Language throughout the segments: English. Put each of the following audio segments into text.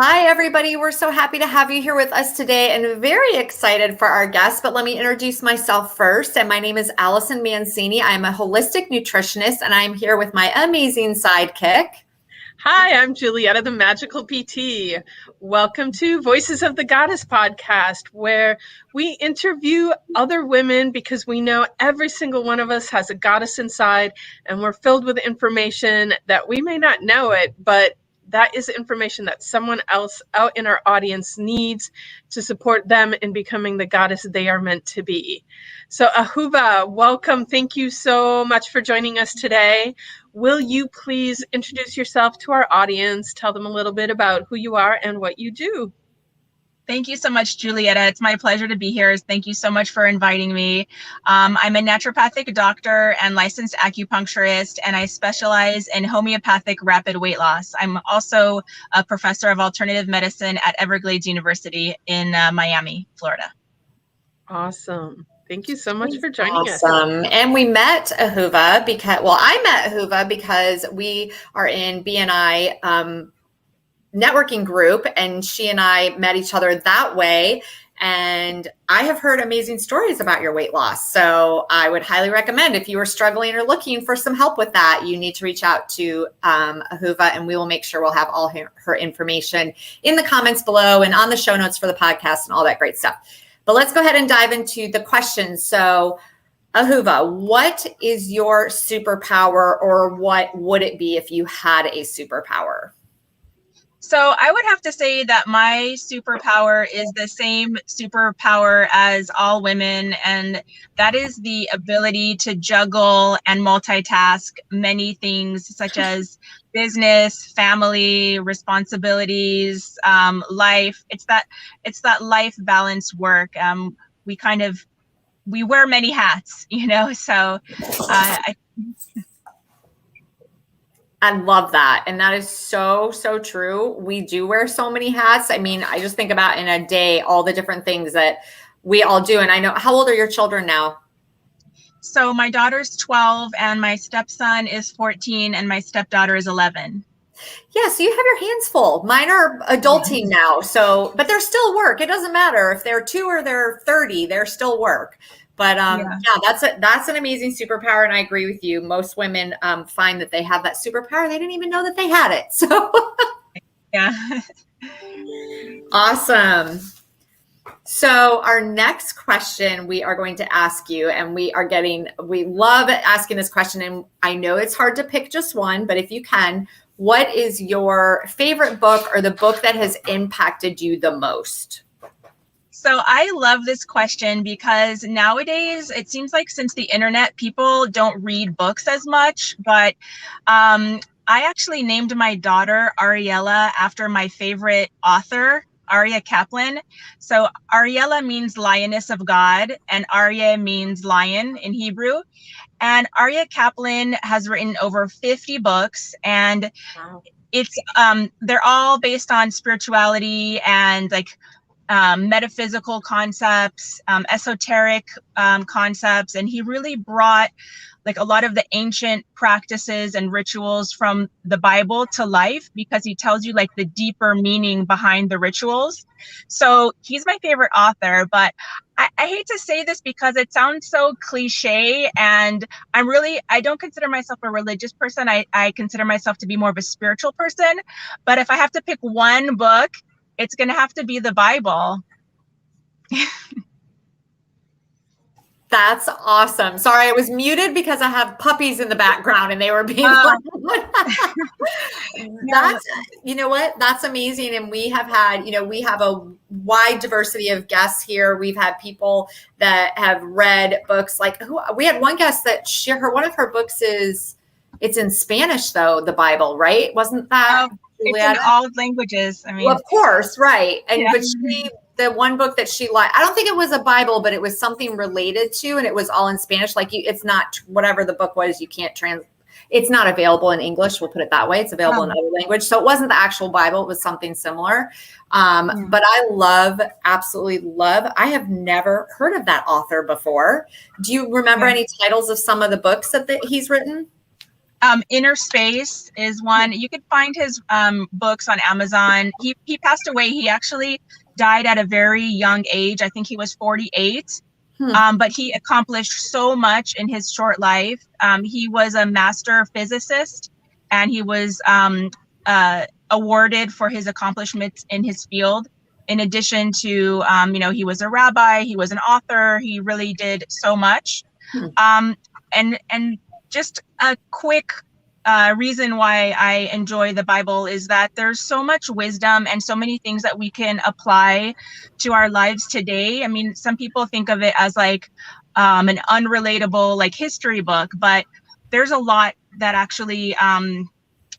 Hi, everybody. We're so happy to have you here with us today and very excited for our guest. But let me introduce myself first. And my name is Allison Mancini. I'm a holistic nutritionist, and I'm here with my amazing sidekick. Hi, I'm Julietta, the Magical PT. Welcome to Voices of the Goddess podcast, where we interview other women because we know every single one of us has a goddess inside, and we're filled with information that we may not know it, but that is information that someone else out in our audience needs to support them in becoming the goddess they are meant to be. So Ahuva, welcome. Thank you so much for joining us today. Will you please introduce yourself to our audience, tell them a little bit about who you are and what you do? Thank you so much, Julietta. It's my pleasure to be here. Thank you so much for inviting me. I'm a naturopathic doctor and licensed acupuncturist, and I specialize in homeopathic rapid weight loss. I'm also a professor of alternative medicine at Everglades University in Miami, Florida. Awesome. Thank you so much for joining us. Awesome. And we met Ahuva because, I met Ahuva because we are in BNI networking group, and she and I met each other that way. And I have heard amazing stories about your weight loss. So I would highly recommend, if you are struggling or looking for some help with that, you need to reach out to Ahuva, and we will make sure we'll have all her information in the comments below and on the show notes for the podcast and all that great stuff. But let's go ahead and dive into the questions. So Ahuva, what is your superpower, or what would it be if you had a superpower? So I would have to say that my superpower is the same superpower as all women, and that is the ability to juggle and multitask many things, such as business, family, responsibilities, life. It's that life balance work. We wear many hats, so I love that. And that is so, so true. We do wear so many hats. I mean, I just think about in a day, all the different things that we all do. And I know, how old are your children now? So my daughter's 12 and my stepson is 14 and my stepdaughter is 11. Yeah, so you have your hands full. Mine are adulting now. So, but they're still work. It doesn't matter if they're 2 or they're 30, they're still work. But that's an amazing superpower. And I agree with you. Most women find that they have that superpower. They didn't even know that they had it. So yeah. Awesome. So our next question we are going to ask you, and we love asking this question. And I know it's hard to pick just one, but if you can, what is your favorite book or the book that has impacted you the most? So I love this question because nowadays it seems like since the internet, people don't read books as much, but I actually named my daughter Ariella after my favorite author, Arya Kaplan. So Ariella means lioness of God, and Arya means lion in Hebrew. And Arya Kaplan has written over 50 books, and it's they're all based on spirituality and metaphysical concepts, esoteric concepts. And he really brought a lot of the ancient practices and rituals from the Bible to life, because he tells you the deeper meaning behind the rituals. So he's my favorite author, but I hate to say this because it sounds so cliche, and I don't consider myself a religious person. I consider myself to be more of a spiritual person. But if I have to pick one book, it's going to have to be the Bible. That's awesome. Sorry, I was muted because I have puppies in the background and they were being you know what? That's amazing. And we have had, we have a wide diversity of guests here. We've had people that have read books we had one guest that one of her books it's in Spanish though, the Bible, right? Wasn't that? It's in all languages. I mean, well, of course, right. And but the one book that she liked, I don't think it was a Bible, but it was something related to, and it was all in Spanish. It's not whatever the book was. You can't it's not available in English. We'll put it that way. It's available in other language. So it wasn't the actual Bible. It was something similar. But I absolutely love. I have never heard of that author before. Do you remember any titles of some of the books that he's written? Inner Space is one. You could find his books on Amazon. He passed away. He actually died at a very young age. I think he was 48. But he accomplished so much in his short life. He was a master physicist, and he was awarded for his accomplishments in his field. In addition to, he was a rabbi, he was an author, he really did so much. And just a quick reason why I enjoy the Bible is that there's so much wisdom and so many things that we can apply to our lives today. I mean, some people think of it as like an unrelatable like history book, but there's a lot that actually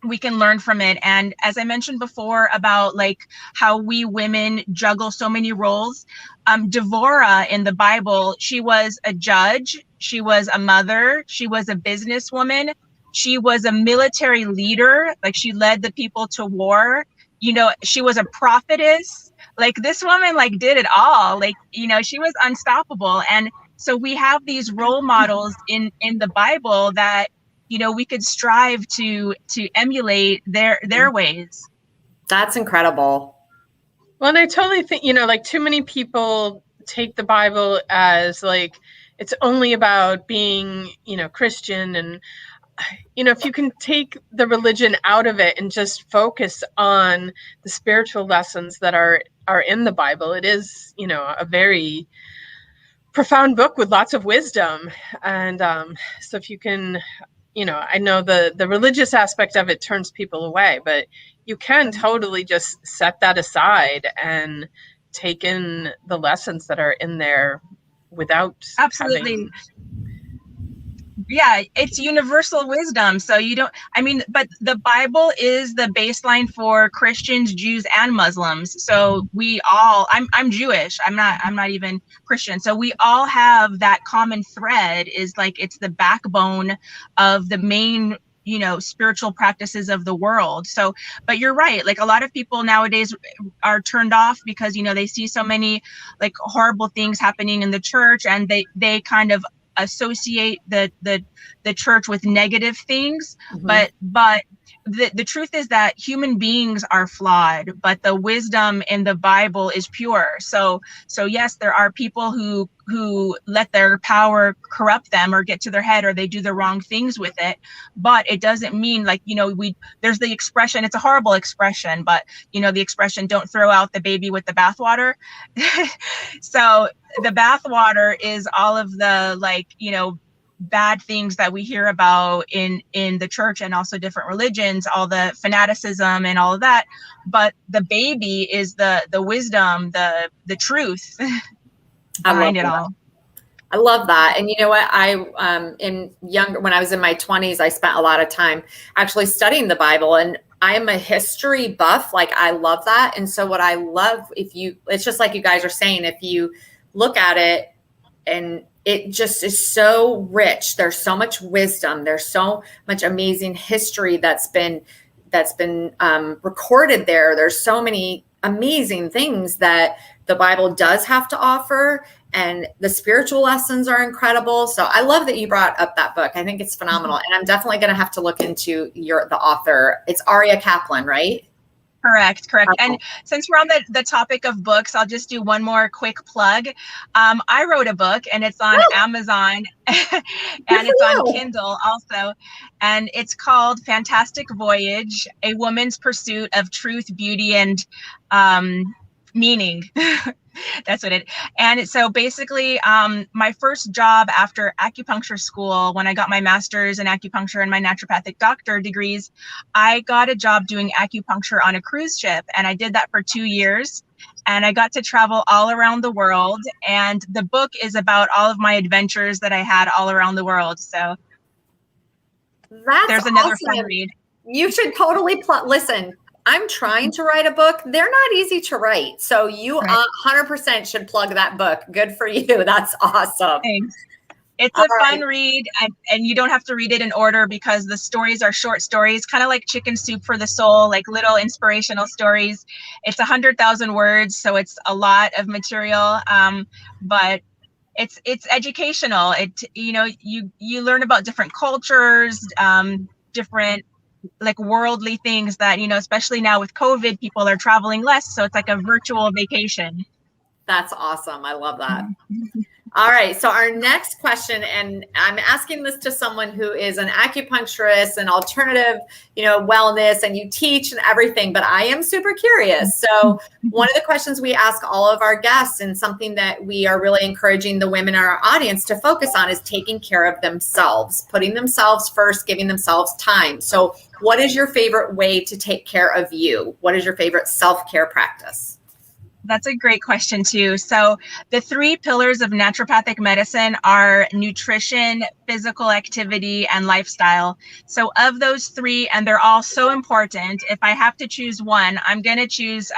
we can learn from it. And as I mentioned before about like how we women juggle so many roles, Devorah in the Bible, she was a judge, she was a mother, she was a businesswoman, she was a military leader, like she led the people to war. She was a prophetess. Like this woman like did it all. Like, she was unstoppable. And so we have these role models in the Bible that, we could strive to emulate their ways. That's incredible. Well, and I totally think, like too many people take the Bible as like, it's only about being, Christian. And, if you can take the religion out of it and just focus on the spiritual lessons that are in the Bible, it is, a very profound book with lots of wisdom. And so if you can, I know the religious aspect of it turns people away, but you can totally just set that aside and take in the lessons that are in there without absolutely. Yeah, it's universal wisdom. So but the Bible is the baseline for Christians, Jews, and Muslims. So we all, I'm Jewish. I'm not even Christian. So we all have that common thread is like, it's the backbone of the main, spiritual practices of the world. So, but you're right. Like a lot of people nowadays are turned off because, they see so many like horrible things happening in the church, and they kind of associate the church with negative things. But the truth is that human beings are flawed, but the wisdom in the Bible is pure. So yes, there are people who let their power corrupt them or get to their head, or they do the wrong things with it. But it doesn't mean like, there's the expression, it's a horrible expression, but the expression, don't throw out the baby with the bathwater. So the bathwater is all of the like, bad things that we hear about in the church and also different religions, all the fanaticism and all of that. But the baby is the wisdom, the truth behind it all. I love that. And you know what? When I was in my 20s, I spent a lot of time actually studying the Bible, and I'm a history buff. Like I love that. And so what I love, it's just like you guys are saying, if you look at it, and it just is so rich. There's so much wisdom. There's so much amazing history that's been recorded there. There's so many amazing things that the Bible does have to offer, and the spiritual lessons are incredible. So I love that you brought up that book. I think it's phenomenal, and I'm definitely going to have to look into the author. It's Aria Kaplan, right? Correct. And since we're on the topic of books, I'll just do one more quick plug. I wrote a book, and it's on Amazon and it's on Kindle also. And it's called Fantastic Voyage, A Woman's Pursuit of Truth, Beauty, and Meaning. That's what it. And so basically, my first job after acupuncture school, when I got my master's in acupuncture and my naturopathic doctor degrees, I got a job doing acupuncture on a cruise ship, and I did that for 2 years. And I got to travel all around the world. And the book is about all of my adventures that I had all around the world. So there's another fun read. You should totally listen. I'm trying to write a book. They're not easy to write. So you 100% should plug that book. Good for you. That's awesome. Thanks. It's a fun read, and you don't have to read it in order because the stories are short stories, kind of like Chicken Soup for the Soul, like little inspirational stories. It's 100,000 words, so it's a lot of material, but it's educational. You learn about different cultures, different like worldly things that, especially now with COVID, people are traveling less. So it's like a virtual vacation. That's awesome. I love that. All right. So our next question, and I'm asking this to someone who is an acupuncturist and alternative, wellness, and you teach and everything, but I am super curious. So one of the questions we ask all of our guests, and something that we are really encouraging the women in our audience to focus on, is taking care of themselves, putting themselves first, giving themselves time. So what is your favorite way to take care of you? What is your favorite self-care practice? That's a great question too. So the 3 pillars of naturopathic medicine are nutrition, physical activity, and lifestyle. So of those 3, and they're all so important, if I have to choose one, I'm going to choose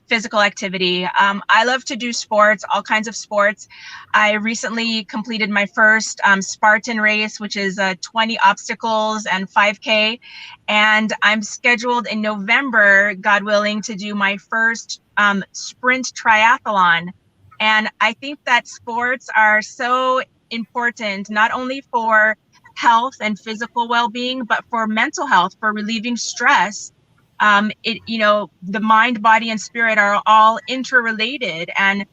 physical activity. I love to do sports, all kinds of sports. I recently completed my first Spartan race, which is 20 obstacles and 5K. And I'm scheduled in November, God willing, to do my first sprint triathlon. And I think that sports are so important, not only for health and physical well-being, but for mental health, for relieving stress. The mind, body, and spirit are all interrelated. And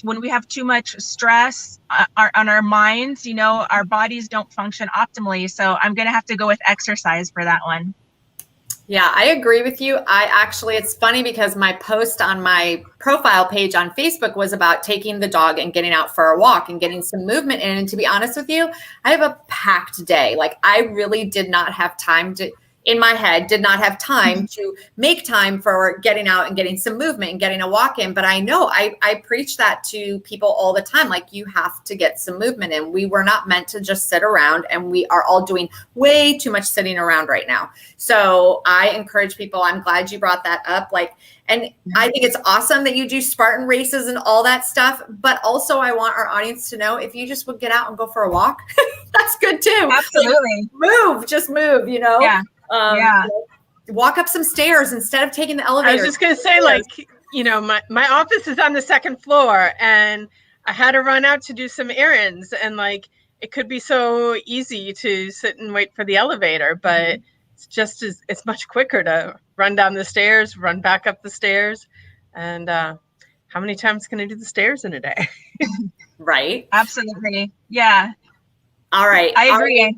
when we have too much stress on our minds, our bodies don't function optimally. So I'm going to have to go with exercise for that one. Yeah, I agree with you. It's funny because my post on my profile page on Facebook was about taking the dog and getting out for a walk and getting some movement in. And to be honest with you, I have a packed day. Like, I really did not have time to make time for getting out and getting some movement and getting a walk in. But I know I preach that to people all the time. Like, you have to get some movement in. We were not meant to just sit around, and we are all doing way too much sitting around right now. So I encourage people. I'm glad you brought that up. And I think it's awesome that you do Spartan races and all that stuff. But also, I want our audience to know, if you just would get out and go for a walk, that's good too. Absolutely. Just move, Yeah. Walk up some stairs instead of taking the elevator. I was just going to say, my office is on the 2nd floor, and I had to run out to do some errands, and it could be so easy to sit and wait for the elevator, but it's much quicker to run down the stairs, run back up the stairs. And how many times can I do the stairs in a day? Right. Absolutely. Yeah. All right. I agree.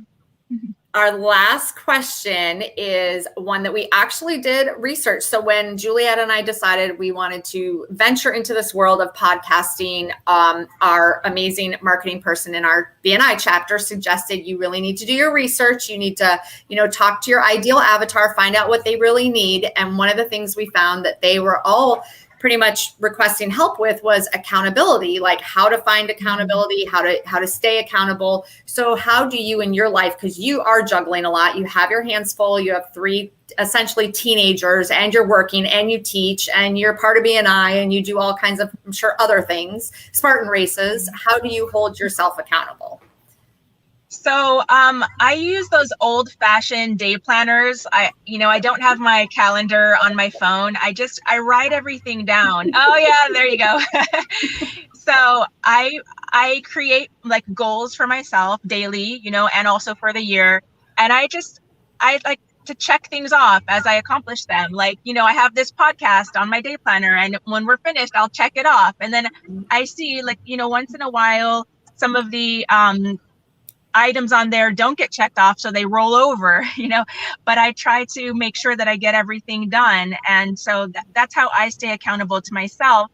Our last question is one that we actually did research. So when Juliet and I decided we wanted to venture into this world of podcasting, our amazing marketing person in our BNI chapter suggested you really need to do your research. You need to, talk to your ideal avatar, find out what they really need. And one of the things we found that they were all pretty much requesting help with was accountability, like how to find accountability, how to stay accountable. So how do you in your life, because you are juggling a lot, you have your hands full, you have 3 essentially teenagers, and you're working and you teach and you're part of BNI and you do all kinds of, I'm sure, other things, Spartan races. How do you hold yourself accountable? So I use those old-fashioned day planners. I don't have my calendar on my phone. I write everything down. Oh yeah, there you go. So I create goals for myself daily, and also for the year. And I like to check things off as I accomplish them. I have this podcast on my day planner, and when we're finished, I'll check it off. And then I see once in a while, some of the items on there don't get checked off, so they roll over, but I try to make sure that I get everything done. And so that's how I stay accountable to myself.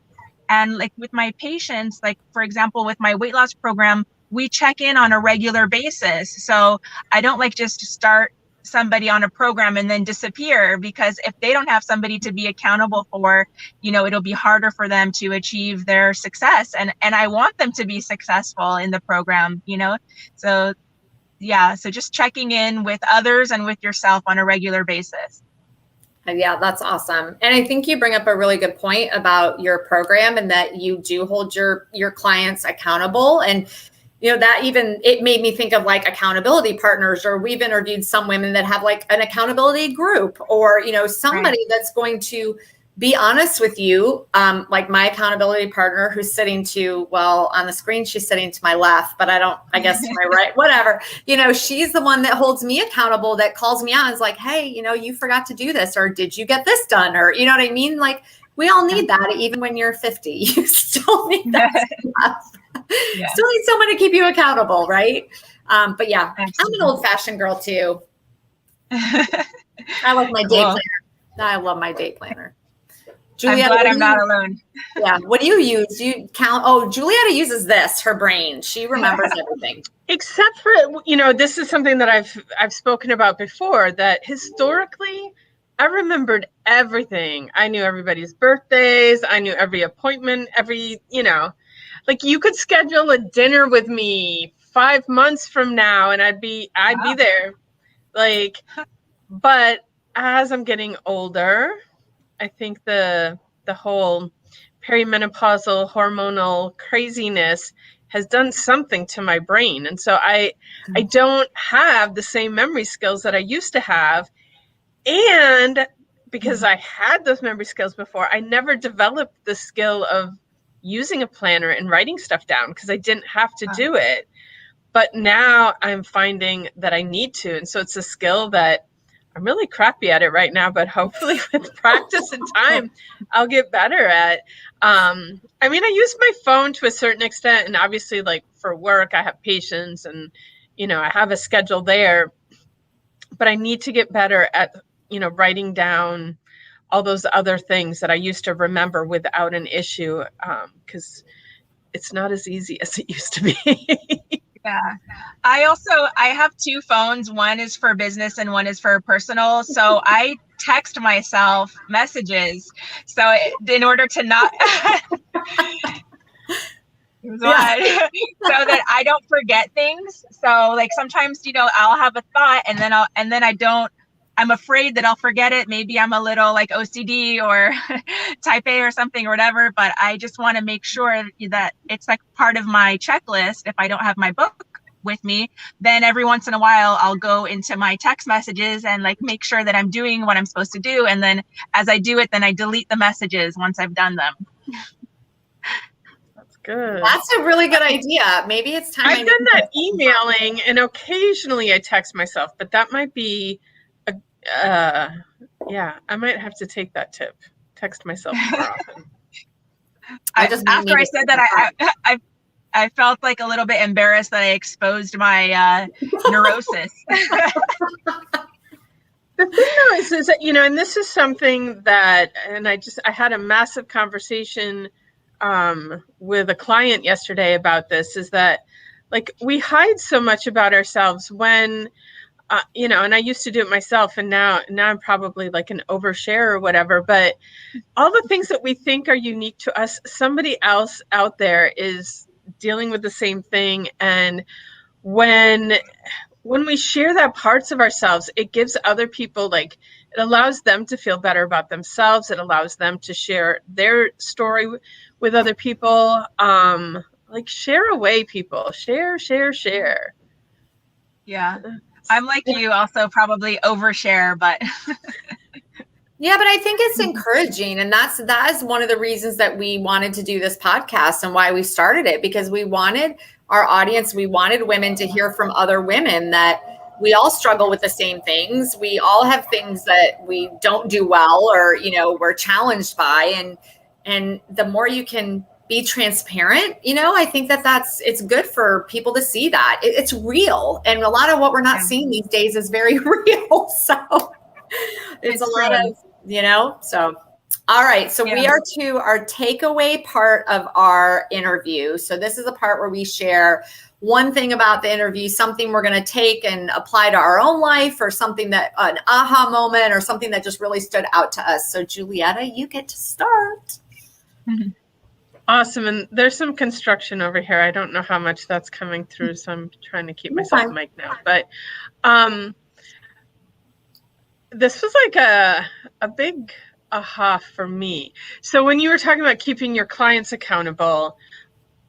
And with my patients, for example, with my weight loss program, we check in on a regular basis. So I don't just start somebody on a program and then disappear, because if they don't have somebody to be accountable for, it'll be harder for them to achieve their success. And I want them to be successful in the program, So yeah, so just checking in with others and with yourself on a regular basis. Yeah, that's awesome. And I think you bring up a really good point about your program, and that you do hold your clients accountable. And it made me think of accountability partners, or we've interviewed some women that have an accountability group, or, somebody that's going to be honest with you. Like my accountability partner who's sitting on the screen, she's sitting to my left, but I guess to my right, whatever, she's the one that holds me accountable, that calls me out and is like, hey, you forgot to do this, or did you get this done? Or, you know what I mean? Like we all need that. Even when you're 50, you still need that stuff. Yeah. Still need someone to keep you accountable. Right. But yeah, absolutely. I'm an old fashioned girl too. I like my day planner. I love my day planner. Julietta, I'm glad I'm not alone. Yeah. What do you use? Do you count? Oh, Julietta uses her brain. She remembers everything. Except for, this is something that I've spoken about before, that historically I remembered everything. I knew everybody's birthdays. I knew every appointment, like you could schedule a dinner with me 5 months from now and I'd be there. Like, but as I'm getting older, I think the whole perimenopausal hormonal craziness has done something to my brain. And so I don't have the same memory skills that I used to have. And because I had those memory skills before, I never developed the skill of using a planner and writing stuff down because I didn't have to do it. But now I'm finding that I need to. And so it's a skill that I'm really crappy at it right now, but hopefully with practice and time, I'll get better at. I use my phone to a certain extent, and obviously like for work, I have patients and, I have a schedule there, but I need to get better at, writing down all those other things that I used to remember without an issue. Because it's not as easy as it used to be. Yeah. I have 2 phones. One is for business and one is for personal. So I text myself messages. So in order to not, so that I don't forget things. So like sometimes, I'll have a thought and then I'm afraid that I'll forget it. Maybe I'm a little like OCD or type A or something or whatever, but I just want to make sure that it's like part of my checklist. If I don't have my book with me, then every once in a while I'll go into my text messages and like make sure that I'm doing what I'm supposed to do. And then as I do it, then I delete the messages once I've done them. That's good. That's a really good idea. Maybe it's time. I've done that emailing, and occasionally I text myself, but that might be I might have to take that tip. Text myself more often. After I said that, I felt like a little bit embarrassed that I exposed my neurosis. The thing though is that, and this is something that, and I had a massive conversation with a client yesterday about this, is that like we hide so much about ourselves when and I used to do it myself, and now I'm probably like an overshare or whatever, but all the things that we think are unique to us, somebody else out there is dealing with the same thing. And when we share that parts of ourselves, it gives other people, like, it allows them to feel better about themselves. It allows them to share their story with other people. Like share away, people. Share. Yeah. I'm like you, also probably overshare, but yeah, but I think it's encouraging, and that is one of the reasons that we wanted to do this podcast and why we started it, because we wanted our audience, we wanted women to hear from other women that we all struggle with the same things. We all have things that we don't do well, or we're challenged by, and the more you can be transparent, I think it's good for people to see that it's real. And a lot of what we're not seeing these days is very real. So it's a lot of, so. All right. So we are to our takeaway part of our interview. So this is a part where we share one thing about the interview, something we're going to take and apply to our own life, or something that an aha moment, or something that just really stood out to us. So Julietta, you get to start. Mm-hmm. Awesome. And there's some construction over here. I don't know how much that's coming through, so I'm trying to keep myself mic now. But this was like a big aha for me. So when you were talking about keeping your clients accountable,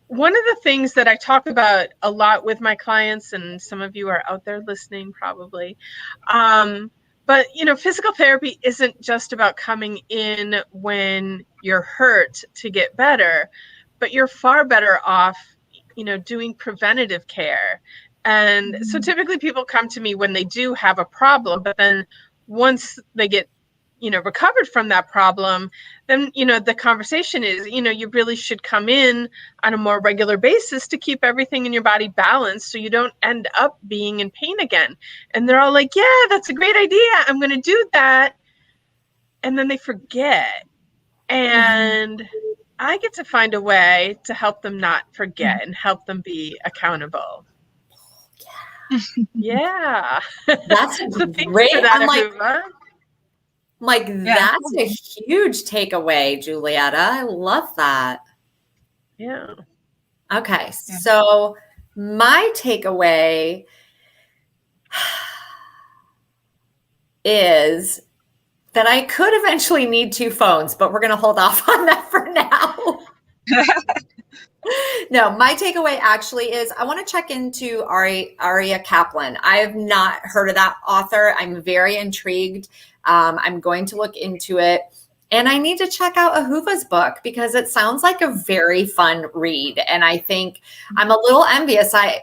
one of the things that I talk about a lot with my clients, and some of you are out there listening probably, but But, physical therapy isn't just about coming in when you're hurt to get better, but you're far better off, doing preventative care. And so typically people come to me when they do have a problem, but then once they get, recovered from that problem, then, the conversation is, you really should come in on a more regular basis to keep everything in your body balanced so you don't end up being in pain again. And they're all like, yeah, that's a great idea. I'm going to do that. And then they forget. And I get to find a way to help them not forget and help them be accountable. Yeah. That's So great. for that, I'm like, that's a huge takeaway, Julietta. I love that. Yeah. Okay. So my takeaway is that I could eventually need 2 phones, but we're going to hold off on that for now. No, my takeaway actually is I want to check into Aria Kaplan. I have not heard of that author. I'm very intrigued. I'm going to look into it. And I need to check out Ahuva's book because it sounds like a very fun read. And I think I'm a little envious. I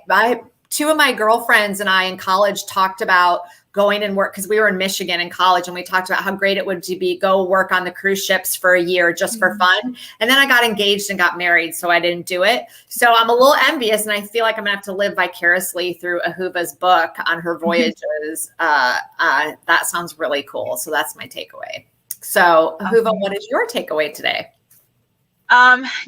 2 of my girlfriends and I in college talked about going and work because we were in Michigan in college, and we talked about how great it would be go work on the cruise ships for a year just for fun. And then I got engaged and got married, so I didn't do it. So I'm a little envious, and I feel like I'm gonna have to live vicariously through Ahuva's book on her voyages. That sounds really cool. So that's my takeaway. So Ahuva, what is your takeaway today?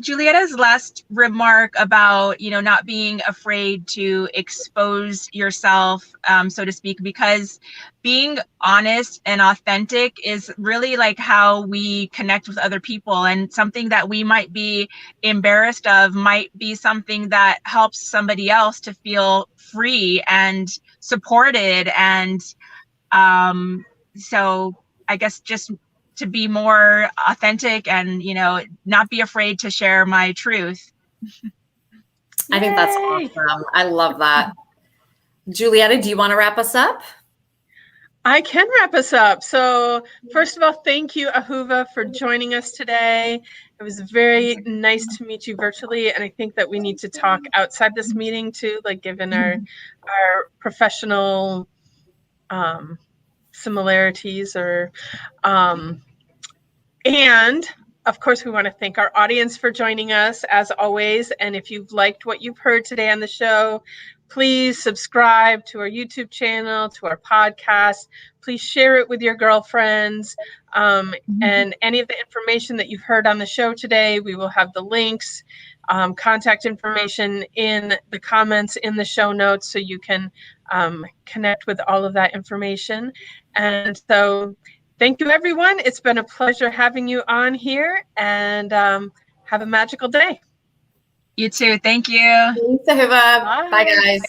Julietta's last remark about, not being afraid to expose yourself, so to speak, because being honest and authentic is really like how we connect with other people, and something that we might be embarrassed of might be something that helps somebody else to feel free and supported. And so I guess just to be more authentic and, not be afraid to share my truth. I think that's awesome. I love that. Julietta, do you want to wrap us up? I can wrap us up. So first of all, thank you, Ahuva, for joining us today. It was very nice to meet you virtually. And I think that we need to talk outside this meeting too, like given our professional similarities and of course, we want to thank our audience for joining us as always. And if you've liked what you've heard today on the show, please subscribe to our YouTube channel, to our podcast. Please share it with your girlfriends. And any of the information that you've heard on the show today, we will have the links, contact information in the comments in the show notes so you can connect with all of that information. And so thank you, everyone. It's been a pleasure having you on here, and have a magical day. You too. Thank you. Thanks, Ahuva. Bye, guys.